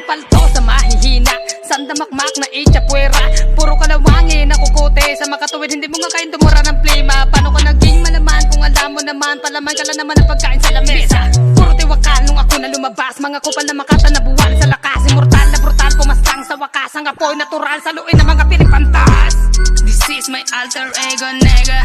palto sa mahihina, sandamakmak na itchapwera. Puro kalawangin na kukote sa makatuwid, hindi mo nga kayang tumura ng plima. Paano ka naging malaman kung alam mo naman, palaman ka lang naman ang pagkain sa lamesa. Puro tiwakal nung ako na lumabas, mga kupal na makata na buwan sa lakas. Immortal na brutal, pumastang sa wakas, ang apoy natural sa luin ng mga piling pantas. This is my alter ego, nega.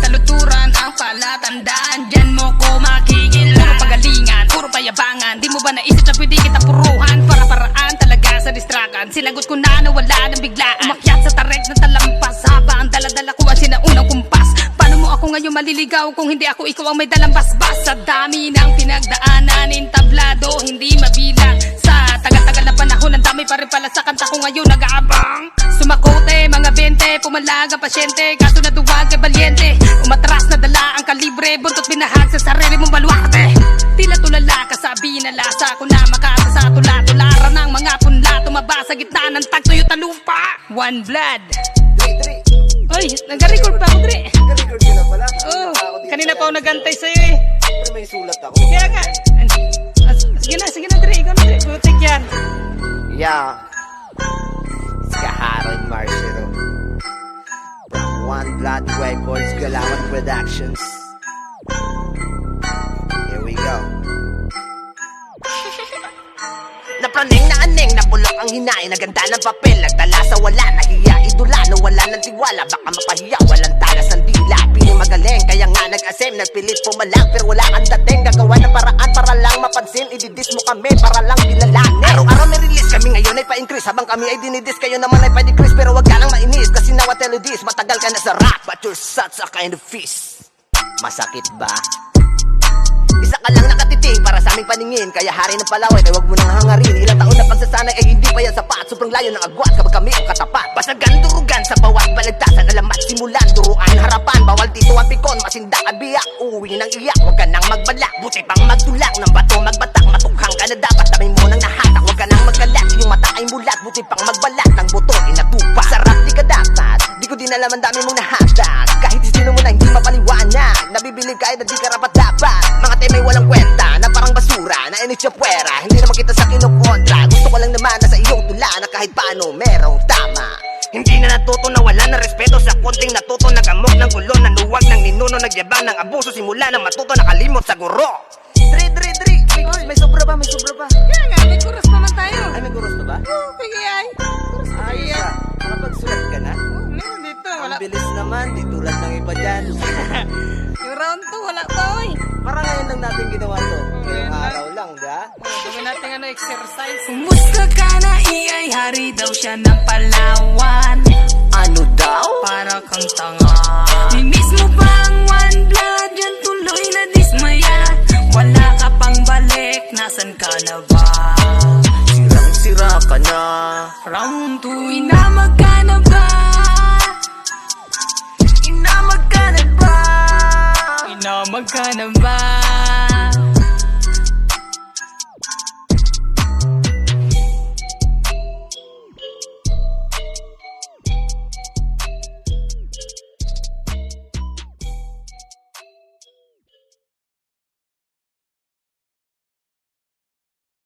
Taluturan ang palatandaan, dyan mo ko makikilan. Puro pagalingan, puro payabangan, di mo ba naisip na pwede kita puruhan? Para-paraan talaga sa distrakan, sinagot ko na nawala ng biglaan. Umakyat sa tarek na talampas, haba ang daladala ko ang sinaunang kumpas. Paano mo ako ngayon maliligaw kung hindi ako ikaw ang may dalang basbas? Sa dami ng pinagdaanan, entablado, hindi mabilang. Sa tagal-tagal na panahon, ang dami pa rin pala sa kanta ko ngayon nag-aabang. Sumakote, mga 20, pumalag ang pasyente, kaso na duwag ay balyente. Umatras na dala ang kalibre, buntot binahag sa sarili mong baluarte. Tila tulala ka sa binalasa, ko na makasa sa tula-tulara ng mga punla. Tumaba sa gitna ng tagtuyo talupa. One blood. Oy, nag-record pa ako, Dre. Nag-record ka na pala? Oh, kanina pa ako nagantay sa'yo eh. Pero may sulat ako. Kaya nga. Sige na, Dre. Ikaw na, Dre. Butik yan. Yeah. It's Kaharon Marcelo. From One Blood Records, Galawan Productions. Here we go. Napraning na aneng, napulok ang hinain, naganda ng papel, nagtala sa wala, nahiya, idula, nawala ng tiwala, baka mapahiya, walang talas ng dila, pinimagaling, kaya nga nag-asem, nagpilit pumalag, pero wala kang dating, gagawa ng paraan para lang mapansin, ididis mo kami, para lang kilalanin. Araw-araw may release, kami ngayon ay pa-increase, habang kami ay dinidis, kayo naman ay pa-decrease, pero wag ka lang mainis, kasi now I tell you this, matagal ka na sa rap, but you're such a kind of fish. Masakit ba? Isa ka lang nakatiting para sa aming paningin, kaya hari ng palaway ay wag mo nang hangarin. Ilang taon na pagsasanay ay hindi pa yan sapat, sobrang layo ng agwat kapag kami ang katapat. Basagan durugan sa bawat balagtasan, alamat simulan, duruan harapan, bawal dito ang pikon, masinda abiyak, uwi ng iyak, wag ka nang magbalak, buti pang magtulak, ng bato magbatak, matukhang ka na dapat, dami mo nang nahatak, wag ka nang magkalat, yung mata ay mulat, buti pang magbalat, ng buto inatupa. Sarap di ka dapat, di ko din alam ang dami mong nahatak, kahit sino mo na hindi mapaliwanag, nabibilib ka ay na di ka rapat dapat. Mga may walang kwenta, na parang basura, na initsapwera, hindi naman kita sa kinukontra. Gusto ko lang naman na sa iyong tula, na kahit paano merong tama. Hindi na natuto na wala na respeto, sa konting natuto nagamok ng gulo, nanuwag ng ninuno, nagyabang ng abuso, simula ng matuto nakalimot sa guro. Dre, may sobra ba? Kaya nga, may kuros naman tayo. Ay, may kuros na ba? Oo, kaya kuros na Ay, yan. nakapagsulat ka na? Meron dito, wala. Ang bilis naman, di tulad ng iba dyan. Yung round 2, wala pa, oy. Parang ngayon lang natin ginawa to. Ngayong araw lang, da? Gawin natin exercise. Kumusta ka na iyay, hari daw siya ng Palawan. Ano daw? Para kang tanga. Miss mo ba ang One Blood? Yan tuloy na dismaya. Wala ka pang balik, nasan ka na ba? Sirang-sira ka na. Round 2, inamag ka na ba? Inamag ka na ba? Inamag ka na ba?